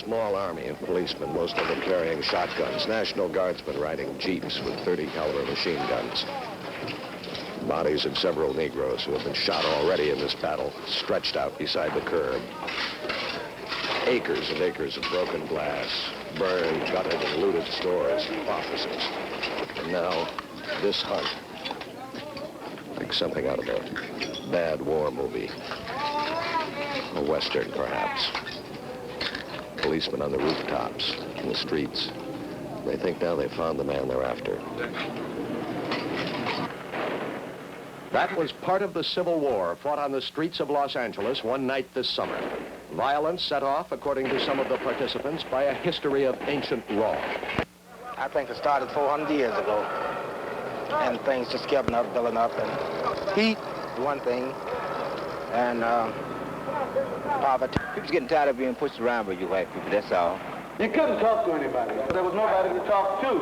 small army of policemen, most of them carrying shotguns, National Guardsmen riding jeeps with 30-caliber machine guns. Bodies of several Negroes who have been shot already in this battle stretched out beside the curb. Acres and acres of broken glass, burned, gutted, and looted stores, offices. And now, this hunt. Like something out of a bad war movie. A Western, perhaps. Policemen on the rooftops, in the streets. They think now they've found the man they're after. That was part of the Civil War fought on the streets of Los Angeles one night this summer. Violence set off, according to some of the participants, by a history of ancient wrong. I think it started 400 years ago. And things just kept building up. And heat, one thing, and poverty. People's getting tired of being pushed around by you white people, that's all. You couldn't talk to anybody. There was nobody to talk to.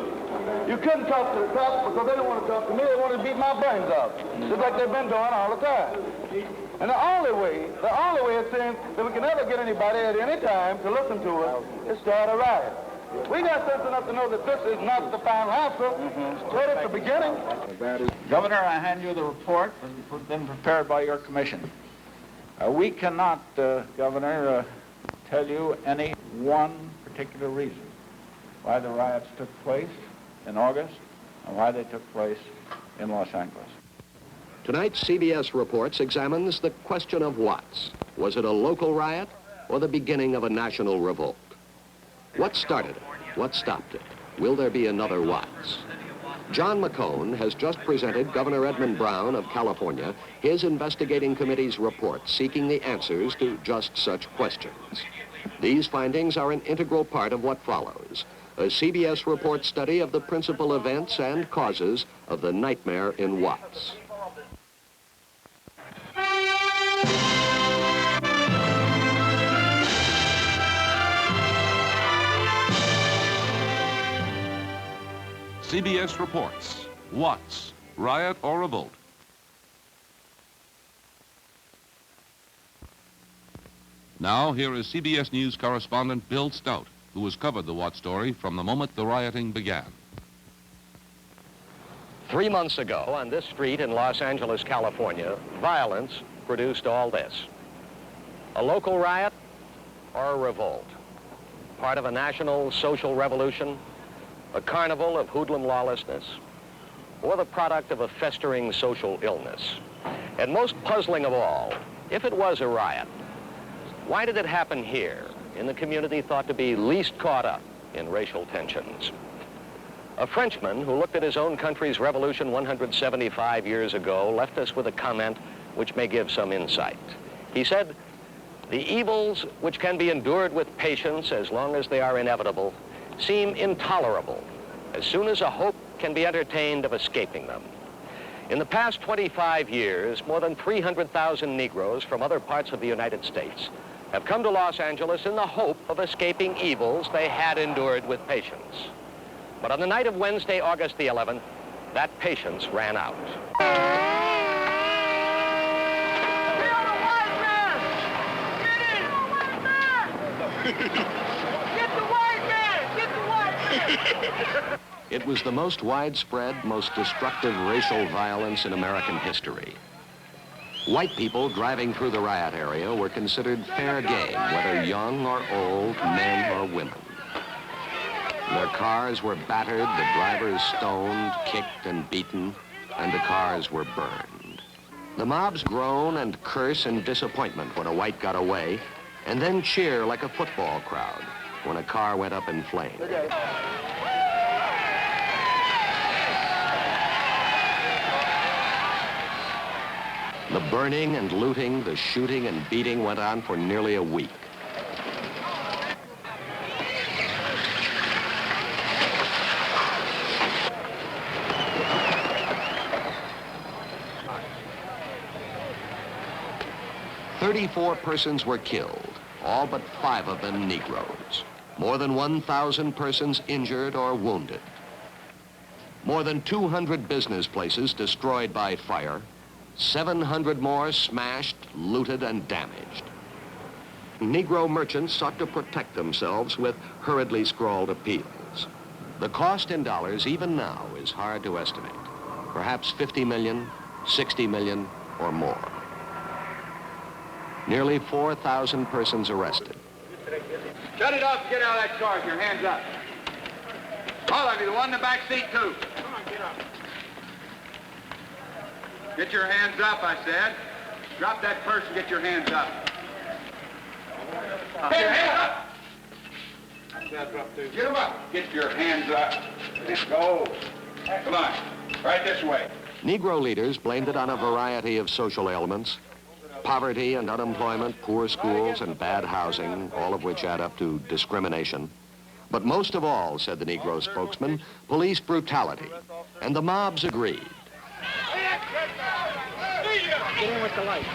You couldn't talk to the cops because they didn't want to talk to me. They wanted to beat my brains out, just like they've been doing all the time. And the only way it seems that we can ever get anybody at any time to listen to us is start a riot. We got sense enough to know that this is not the final answer, but it's the beginning. Governor, I hand you the report that's been prepared by your commission. We cannot, Governor, tell you any one particular reason why the riots took place in August and why they took place in Los Angeles. Tonight, CBS Reports examines the question of Watts. Was it a local riot or the beginning of a national revolt? What started it? What stopped it? Will there be another Watts? John McCone has just presented Governor Edmund Brown of California his investigating committee's report seeking the answers to just such questions. These findings are an integral part of what follows, a CBS Report study of the principal events and causes of the nightmare in Watts. CBS reports, Watts, riot or revolt? Now, here is CBS News correspondent Bill Stout, who has covered the Watts story from the moment the rioting began. 3 months ago, on this street in Los Angeles, California, violence produced all this. A local riot or a revolt? Part of a national social revolution? A carnival of hoodlum lawlessness, or the product of a festering social illness? And most puzzling of all, if it was a riot, why did it happen here, in the community thought to be least caught up in racial tensions? A Frenchman who looked at his own country's revolution 175 years ago left us with a comment which may give some insight. He said, "The evils which can be endured with patience as long as they are inevitable seem intolerable as soon as a hope can be entertained of escaping them." In the past 25 years, more than 300,000 Negroes from other parts of the United States have come to Los Angeles in the hope of escaping evils they had endured with patience. But on the night of Wednesday, August the 11th, that patience ran out. It was the most widespread, most destructive racial violence in American history. White people driving through the riot area were considered fair game, whether young or old, men or women. Their cars were battered, the drivers stoned, kicked and beaten, and the cars were burned. The mobs groan and curse in disappointment when a white got away, and then cheer like a football crowd when a car went up in flames. The burning and looting, the shooting and beating went on for nearly a week. "34 persons were killed, all but 5 of them Negroes. More than 1,000 persons injured or wounded. More than 200 business places destroyed by fire, 700 more smashed, looted, and damaged. Negro merchants sought to protect themselves with hurriedly scrawled appeals. The cost in dollars, even now, is hard to estimate. Perhaps 50 million, 60 million, or more. Nearly 4,000 persons arrested. Shut it off and get out of that car with your hands up. All of you, the one in the back seat, too. Come on, get up. Get your hands up, I said. Drop that purse and get your hands up. Get your hands up! Get them up. Get your hands up. Go. Come on. Right this way. Negro leaders blamed it on a variety of social ailments. Poverty and unemployment, poor schools, and bad housing, all of which add up to discrimination. But most of all, said the Negro spokesman, police brutality. And the mobs agreed. Get in with the light.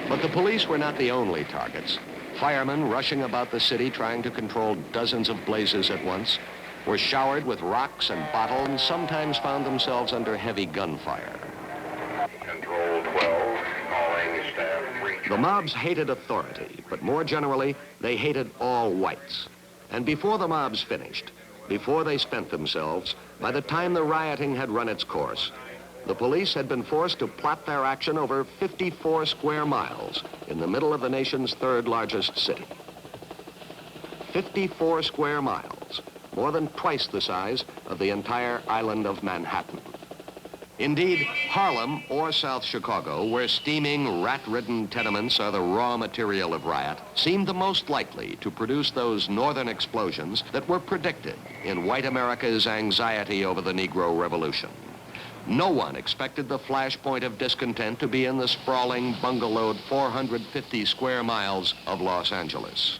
But the police were not the only targets. Firemen rushing about the city trying to control dozens of blazes at once were showered with rocks and bottles and sometimes found themselves under heavy gunfire. Control 12, calling staff. The mobs hated authority, but more generally, they hated all whites. And before the mobs finished, before they spent themselves, by the time the rioting had run its course, the police had been forced to plot their action over 54 square miles in the middle of the nation's third largest city. 54 square miles, more than twice the size of the entire island of Manhattan. Indeed, Harlem or South Chicago, where steaming, rat-ridden tenements are the raw material of riot, seemed the most likely to produce those northern explosions that were predicted in white America's anxiety over the Negro Revolution. No one expected the flashpoint of discontent to be in the sprawling, bungalowed 450 square miles of Los Angeles.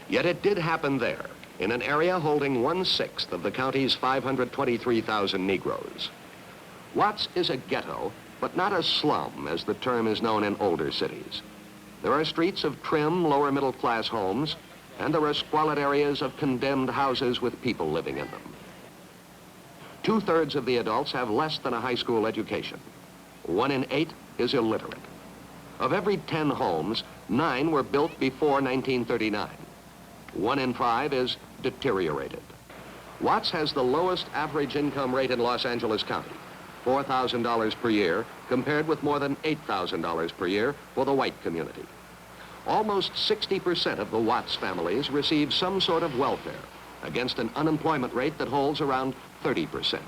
Yet it did happen there, in an area holding 1/6 of the county's 523,000 Negroes. Watts is a ghetto, but not a slum, as the term is known in older cities. There are streets of trim, lower middle-class homes, and there are squalid areas of condemned houses with people living in them. 2/3 of the adults have less than a high school education. 1 in 8 is illiterate. Of every 10 homes, 9 were built before 1939. 1 in 5 is deteriorated. Watts has the lowest average income rate in Los Angeles County, $4,000 per year, compared with more than $8,000 per year for the white community. Almost 60% of the Watts families receive some sort of welfare, against an unemployment rate that holds around 30%.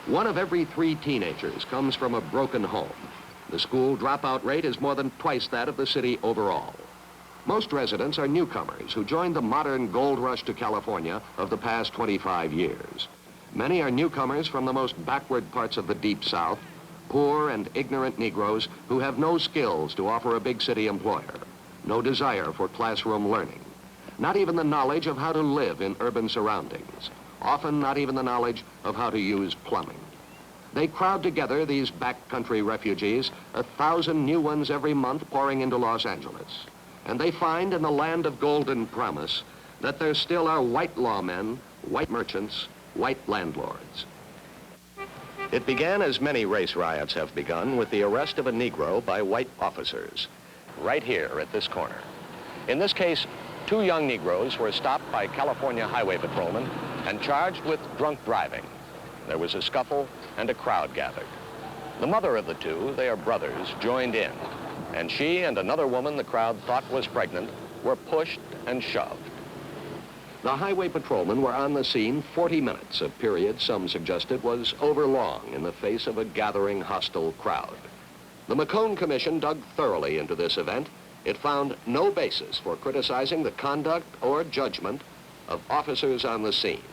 1 of every 3 teenagers comes from a broken home. The school dropout rate is more than twice that of the city overall. Most residents are newcomers who joined the modern gold rush to California of the past 25 years. Many are newcomers from the most backward parts of the Deep South, poor and ignorant Negroes who have no skills to offer a big city employer, no desire for classroom learning, not even the knowledge of how to live in urban surroundings, often not even the knowledge of how to use plumbing. They crowd together, these backcountry refugees, 1,000 new ones every month pouring into Los Angeles. And they find in the land of golden promise that there still are white lawmen, white merchants, white landlords. It began, as many race riots have begun, with the arrest of a Negro by white officers, right here at this corner. In this case, 2 young Negroes were stopped by California highway patrolmen and charged with drunk driving. There was a scuffle and a crowd gathered. The mother of the 2, they are brothers, joined in, and she and another woman the crowd thought was pregnant were pushed and shoved. The highway patrolmen were on the scene 40 minutes, a period some suggested was overlong in the face of a gathering hostile crowd. The McCone Commission dug thoroughly into this event. It found no basis for criticizing the conduct or judgment of officers on the scene.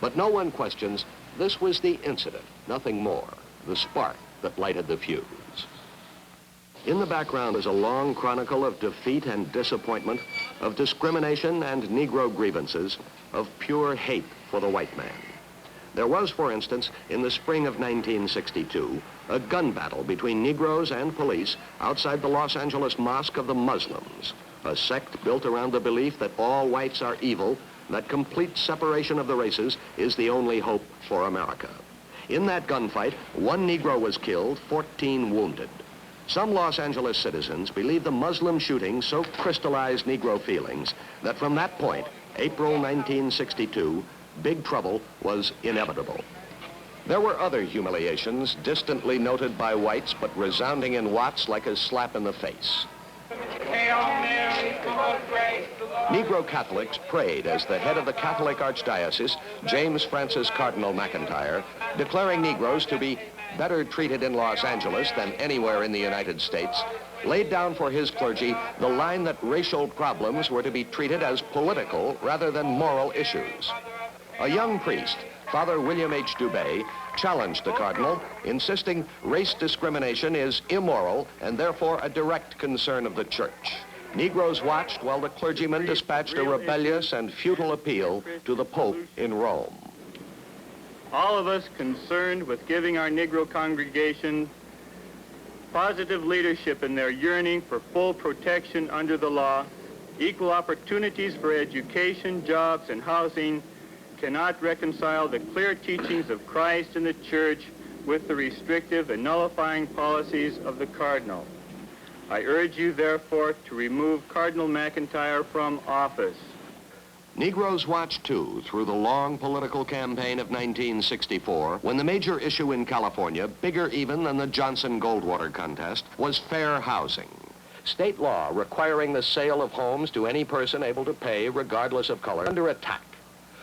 But no one questions this was the incident, nothing more, the spark that lighted the fuse. In the background is a long chronicle of defeat and disappointment, of discrimination and Negro grievances, of pure hate for the white man. There was, for instance, in the spring of 1962, a gun battle between Negroes and police outside the Los Angeles Mosque of the Muslims, a sect built around the belief that all whites are evil, that complete separation of the races is the only hope for America. In that gunfight, 1 Negro was killed, 14 wounded. Some Los Angeles citizens believe the Muslim shooting so crystallized Negro feelings that from that point, April 1962, big trouble was inevitable. There were other humiliations distantly noted by whites, but resounding in Watts like a slap in the face. Negro Catholics prayed as the head of the Catholic Archdiocese, James Francis Cardinal McIntyre, declaring Negroes to be better treated in Los Angeles than anywhere in the United States, laid down for his clergy the line that racial problems were to be treated as political rather than moral issues. A young priest, Father William H. DuBay, challenged the cardinal, insisting race discrimination is immoral and therefore a direct concern of the church. Negroes watched while the clergyman dispatched a rebellious and futile appeal to the Pope in Rome. All of us concerned with giving our Negro congregation positive leadership in their yearning for full protection under the law, equal opportunities for education, jobs, and housing, cannot reconcile the clear teachings of Christ and the Church with the restrictive and nullifying policies of the Cardinal. I urge you, therefore, to remove Cardinal McIntyre from office. Negroes watched, too, through the long political campaign of 1964, when the major issue in California, bigger even than the Johnson-Goldwater contest, was fair housing. State law requiring the sale of homes to any person able to pay, regardless of color, under attack.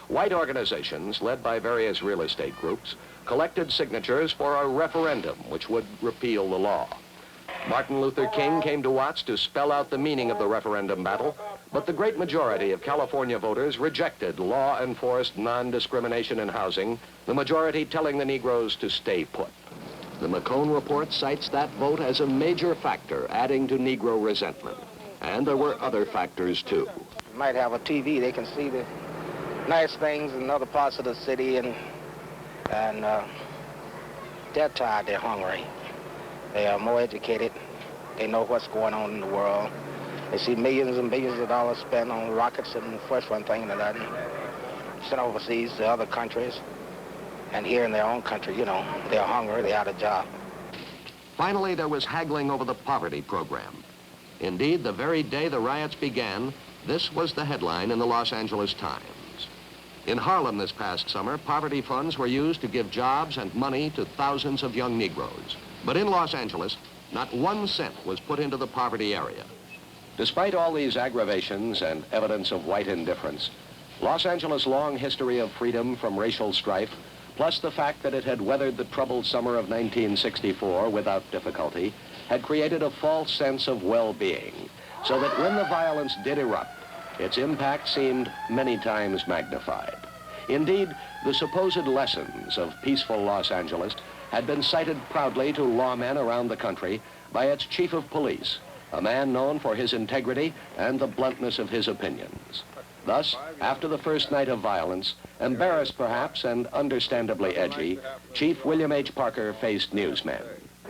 White organizations, led by various real estate groups, collected signatures for a referendum which would repeal the law. Martin Luther King came to Watts to spell out the meaning of the referendum battle, but the great majority of California voters rejected law-enforced non-discrimination in housing, the majority telling the Negroes to stay put. The McCone report cites that vote as a major factor adding to Negro resentment. And there were other factors, too. You might have a TV, they can see the nice things in other parts of the city, and they're tired, they're hungry. They are more educated. They know what's going on in the world. They see millions and billions of dollars spent on rockets and first one thing and another, sent overseas to other countries. And here in their own country, you know, they're hungry, they're out of job. Finally, there was haggling over the poverty program. Indeed, the very day the riots began, this was the headline in the Los Angeles Times. In Harlem this past summer, poverty funds were used to give jobs and money to thousands of young Negroes. But in Los Angeles, not 1 cent was put into the poverty area. Despite all these aggravations and evidence of white indifference, Los Angeles' long history of freedom from racial strife, plus the fact that it had weathered the troubled summer of 1964 without difficulty, had created a false sense of well-being, so that when the violence did erupt, its impact seemed many times magnified. Indeed, the supposed lessons of peaceful Los Angeles had been cited proudly to lawmen around the country by its chief of police, a man known for his integrity and the bluntness of his opinions. Thus, after the first night of violence, embarrassed perhaps and understandably edgy, Chief William H. Parker faced newsmen.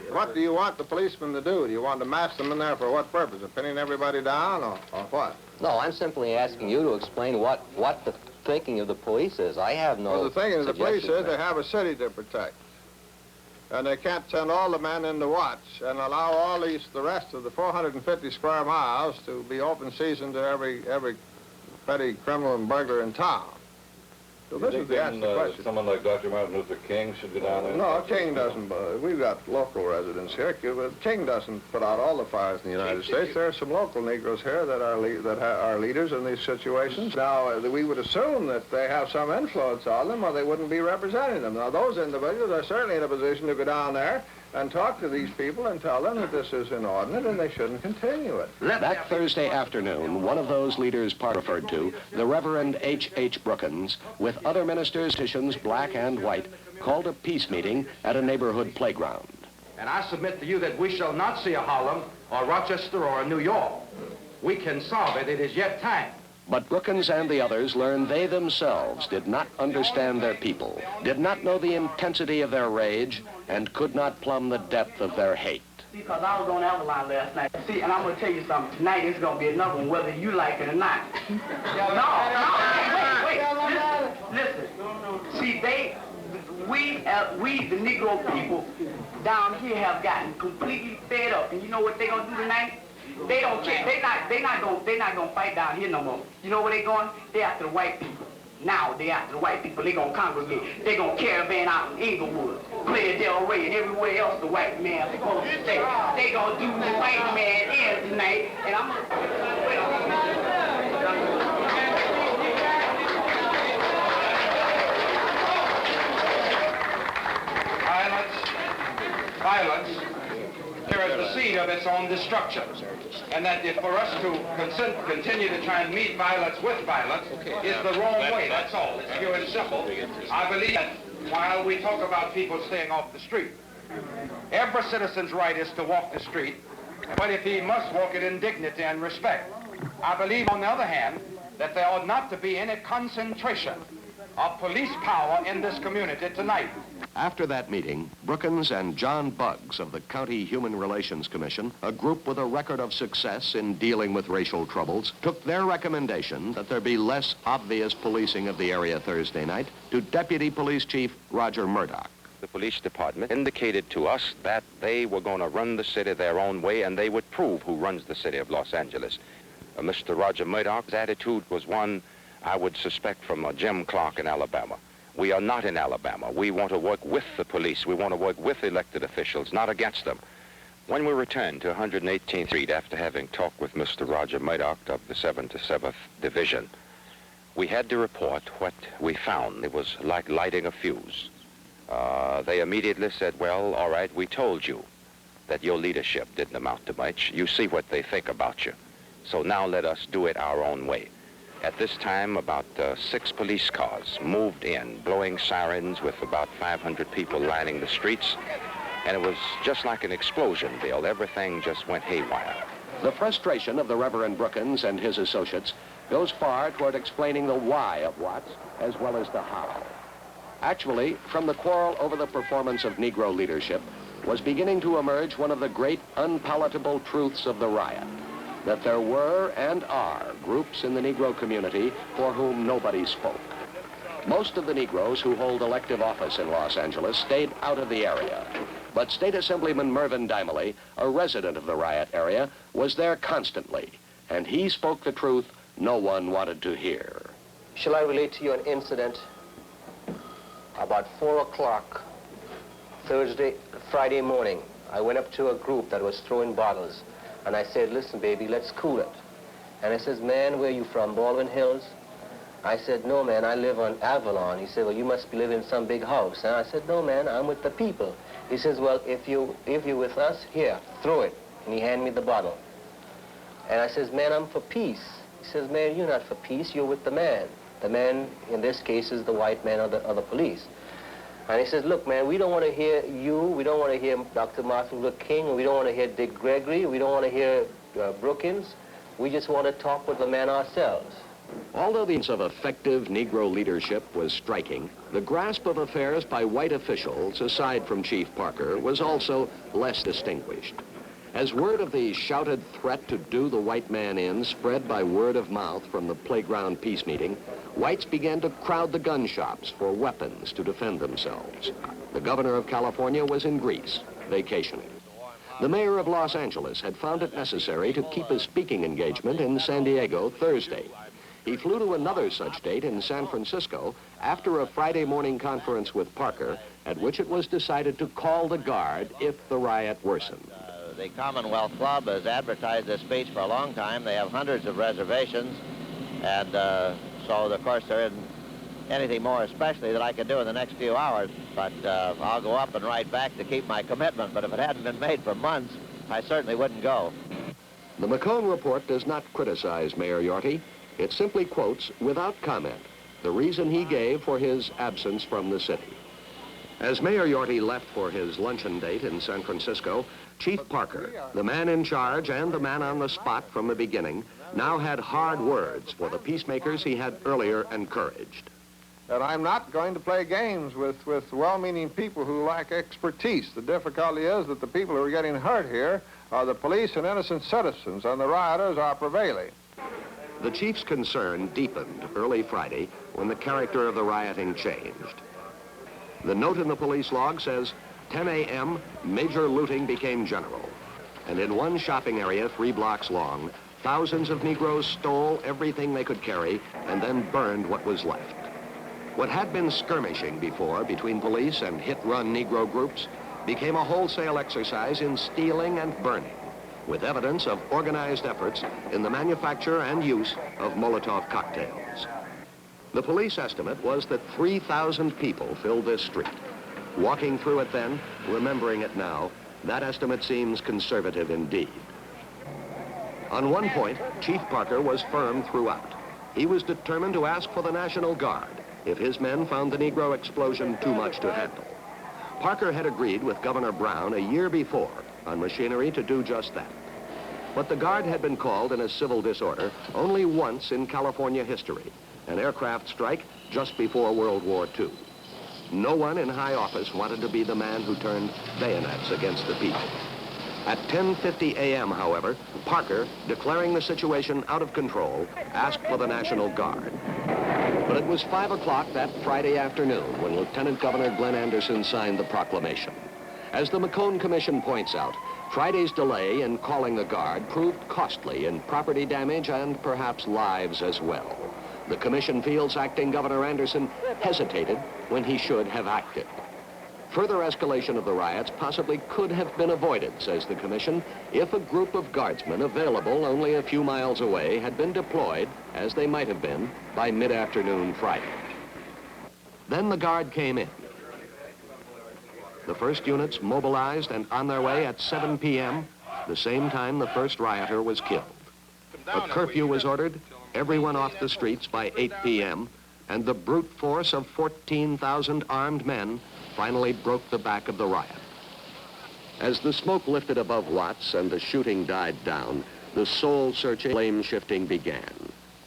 What do you want the policemen to do? Do you want to mass them in there for what purpose? Of pinning everybody down or what? No, I'm simply asking you to explain what the thinking of the police is. I have no Well, the thinking of the police is they that. have a city to protect. And they can't send all the men into Watts and allow all the rest of the 450 square miles to be open season to every petty criminal and burglar in town. So this is the answer to the question. Someone like Dr. Martin Luther King should go down there? No, King doesn't. We've got local residents here. King doesn't put out all the fires in the United States. There are some local Negroes here that are leaders in these situations. Now, we would assume that they have some influence on them or they wouldn't be representing them. Now, those individuals are certainly in a position to go down there and talk to these people and tell them that this is inordinate and they shouldn't continue it. That Thursday afternoon, one of those leaders referred to, the Reverend H.H. Brookins, with other ministers, politicians, black and white, called a peace meeting at a neighborhood playground. And I submit to you that we shall not see a Harlem or Rochester or a New York. We can solve it. It is yet time. But Brookins and the others learned they themselves did not understand their people, did not know the intensity of their rage, and could not plumb the depth of their hate. Because I was on the other line last night. See, and I'm going to tell you something. Tonight is going to be another one, whether you like it or not. No, wait. Listen. See, we, the Negro people down here have gotten completely fed up. And you know what they're gonna do tonight? They don't care. They're not gonna fight down here no more. You know where they're going? They're after the white people. Now they're after the white people. They're gonna congregate. They're gonna caravan out in Inglewood, Claire Del Rey, and everywhere else the white man is supposed to stay. They're gonna do the white man in tonight. And I'm Violence here is the seed of its own destruction. And that if for us to continue to try and meet violence with violence is the wrong way, that's all. It's pure and simple. I believe that while we talk about people staying off the street, every citizen's right is to walk the street, but if he must walk it in dignity and respect. I believe, on the other hand, that there ought not to be any concentration of police power in this community tonight. After that meeting, Brookins and John Buggs of the County Human Relations Commission, a group with a record of success in dealing with racial troubles, took their recommendation that there be less obvious policing of the area Thursday night to Deputy Police Chief Roger Murdoch. The police department indicated to us that they were going to run the city their own way and they would prove who runs the city of Los Angeles. Mr. Roger Murdoch's attitude was one I would suspect from Jim Clark in Alabama. We are not in Alabama. We want to work with the police. We want to work with elected officials, not against them. When we returned to 118th Street after having talked with Mr. Roger Murdoch of the 77th Division, we had to report what we found. It was like lighting a fuse. They immediately said, well, all right, we told you that your leadership didn't amount to much. You see what they think about you. So now let us do it our own way. At this time, about 6 police cars moved in, blowing sirens with about 500 people lining the streets. And it was just like an explosion, Bill. Everything just went haywire. The frustration of the Reverend Brookins and his associates goes far toward explaining the why of Watts as well as the how. Actually, from the quarrel over the performance of Negro leadership was beginning to emerge one of the great unpalatable truths of the riot, that there were and are groups in the Negro community for whom nobody spoke. Most of the Negroes who hold elective office in Los Angeles stayed out of the area. But State Assemblyman Marvin Daimley, a resident of the riot area, was there constantly, and he spoke the truth no one wanted to hear. Shall I relate to you an incident? About 4 o'clock Friday morning, I went up to a group that was throwing bottles. And I said, listen, baby, let's cool it. And he says, man, where are you from, Baldwin Hills? I said, no, man, I live on Avalon. He said, well, you must be living in some big house. And I said, no, man, I'm with the people. He says, well, if you're with us, here, throw it. And he handed me the bottle. And I says, man, I'm for peace. He says, man, you're not for peace, you're with the man. The man, in this case, is the white man or the police. And he says, look, man, we don't want to hear you, we don't want to hear Dr. Martin Luther King, we don't want to hear Dick Gregory, we don't want to hear Brookins. We just want to talk with the man ourselves. Although the sense of effective Negro leadership was striking, the grasp of affairs by white officials, aside from Chief Parker, was also less distinguished. As word of the shouted threat to do the white man in spread by word of mouth from the playground peace meeting, whites began to crowd the gun shops for weapons to defend themselves. The governor of California was in Greece, vacationing. The mayor of Los Angeles had found it necessary to keep a speaking engagement in San Diego Thursday. He flew to another such date in San Francisco after a Friday morning conference with Parker, at which it was decided to call the guard if the riot worsened. The Commonwealth Club has advertised this speech for a long time. They have hundreds of reservations, and so, of course, there isn't anything more especially that I can do in the next few hours, but I'll go up and write back to keep my commitment, but if it hadn't been made for months, I certainly wouldn't go. The McCone report does not criticize Mayor Yorty. It simply quotes, without comment, the reason he gave for his absence from the city. As Mayor Yorty left for his luncheon date in San Francisco, Chief Parker, the man in charge and the man on the spot from the beginning, now had hard words for the peacemakers he had earlier encouraged. That I'm not going to play games with well-meaning people who lack expertise. The difficulty is that the people who are getting hurt here are the police and innocent citizens, and the rioters are prevailing. The chief's concern deepened early Friday when the character of the rioting changed. The note in the police log says, 10 a.m., major looting became general. And in one shopping area 3 blocks long, thousands of Negroes stole everything they could carry and then burned what was left. What had been skirmishing before between police and hit-run Negro groups became a wholesale exercise in stealing and burning, with evidence of organized efforts in the manufacture and use of Molotov cocktails. The police estimate was that 3,000 people filled this street. Walking through it then, remembering it now, that estimate seems conservative indeed. On one point, Chief Parker was firm throughout. He was determined to ask for the National Guard if his men found the Negro explosion too much to handle. Parker had agreed with Governor Brown a year before on machinery to do just that. But the Guard had been called in a civil disorder only once in California history, an aircraft strike just before World War II. No one in high office wanted to be the man who turned bayonets against the people. At 10:50 a.m., however, Parker, declaring the situation out of control, asked for the National Guard. But it was 5 o'clock that Friday afternoon when Lieutenant Governor Glenn Anderson signed the proclamation. As the McCone Commission points out, Friday's delay in calling the Guard proved costly in property damage and perhaps lives as well. The commission feels acting Governor Anderson hesitated when he should have acted. Further escalation of the riots possibly could have been avoided, says the commission, if a group of guardsmen available only a few miles away had been deployed, as they might have been, by mid-afternoon Friday. Then the Guard came in. The first units mobilized and on their way at 7 p.m., the same time the first rioter was killed. A curfew was ordered, everyone off the streets by 8 p.m., and the brute force of 14,000 armed men finally broke the back of the riot. As the smoke lifted above Watts and the shooting died down, the soul-searching, blame-shifting began.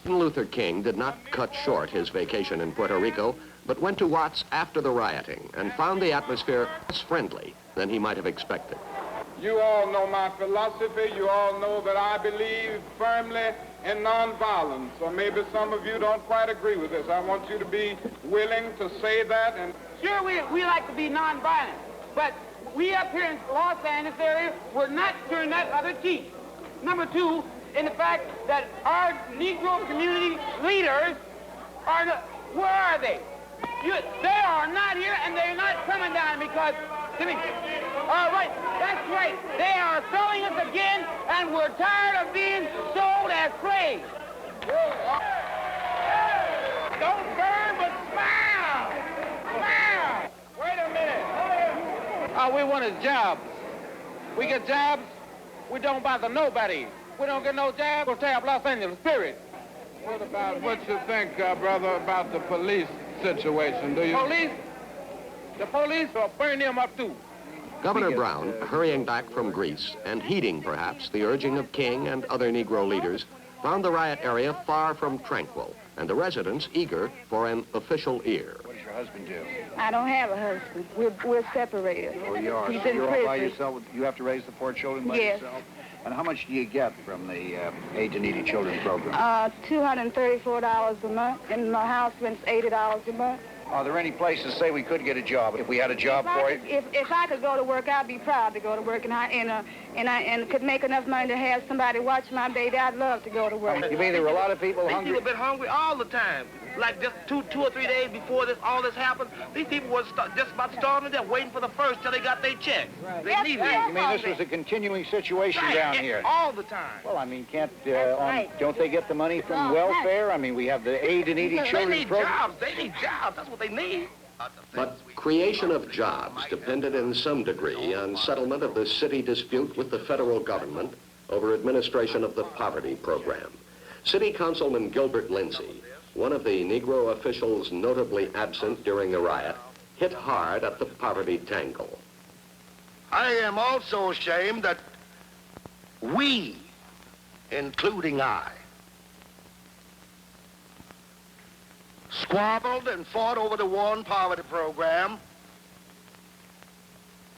Martin Luther King did not cut short his vacation in Puerto Rico, but went to Watts after the rioting and found the atmosphere less friendly than he might have expected. You all know my philosophy. You all know that I believe firmly in nonviolence. Or maybe some of you don't quite agree with this. I want you to be willing to say that. And sure, we like to be nonviolent, but we up here in Los Angeles area, we're not turning that other cheek. Number two, in the fact that our Negro community leaders are, where are they? They are not here, and they're not coming down because, all right, that's right. They are selling us again, and we're tired of being sold as slaves. Don't burn, but smile. Smile. Wait a minute. All we want is jobs. We get jobs, we don't bother nobody. We don't get no jobs, we'll tear up Los Angeles, period. What about what you think, brother, about the police situation? Do you? Police? The police will burn them up too. Governor Brown, hurrying back from Greece and heeding perhaps the urging of King and other Negro leaders, found the riot area far from tranquil and the residents eager for an official ear. What does your husband do? I don't have a husband. We're separated. Oh, you are. He's So in you're all by prison. yourself. You have to raise the 4 children by Yes. yourself? And how much do you get from the Aid to Needy Children program? $234 a month, and my house rent's $80 a month. Are there any places, say we could get a job, if we had a job for you? If I could go to work, I'd be proud to go to work, and I could make enough money to have somebody watch my baby. I'd love to go to work. You mean there were a lot of people hungry? These people have been hungry all the time. Like just two or three days before all this happened, these people were just about starving to death, waiting for the first till they got their check. They needed it. You mean this was a continuing situation down here? All the time. Well, I mean, don't they get the money from welfare? I mean, we have the Aid to Needy Children program. They need jobs. That's what they need. But creation of jobs depended in some degree on settlement of the city dispute with the federal government over administration of the poverty program. City Councilman Gilbert Lindsay, one of the Negro officials notably absent during the riot, hit hard at the poverty tangle. I am also ashamed that we, including I, squabbled and fought over the war on poverty program,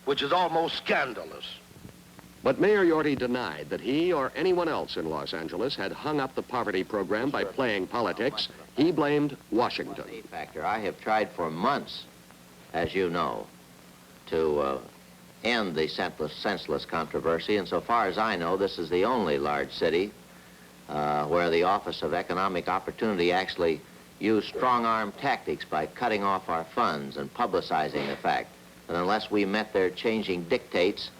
which is almost scandalous. But Mayor Yorty denied that he or anyone else in Los Angeles had hung up the poverty program by playing politics. He blamed Washington. Factor. I have tried for months as you know, to end the senseless controversy. And so far as I know, this is the only large city where the Office of Economic Opportunity actually used strong-arm tactics by cutting off our funds and publicizing the fact that unless we met their changing dictates,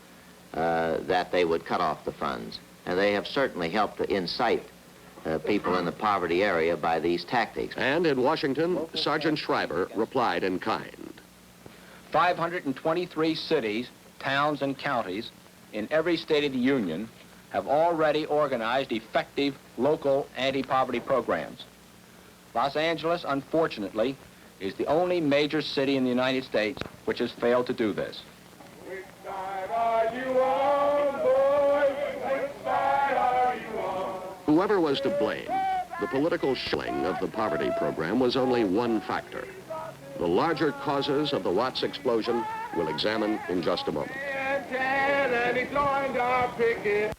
that they would cut off the funds. And they have certainly helped to incite people in the poverty area by these tactics. And in Washington, Sergeant Schreiber replied in kind. 523 cities, towns, and counties in every state of the Union have already organized effective local anti-poverty programs. Los Angeles, unfortunately, is the only major city in the United States which has failed to do this. Which side are you on, boys? Which side are you on? Whoever was to blame, the political shilling of the poverty program was only one factor. The larger causes of the Watts explosion we'll examine in just a moment. And he's going to pick it.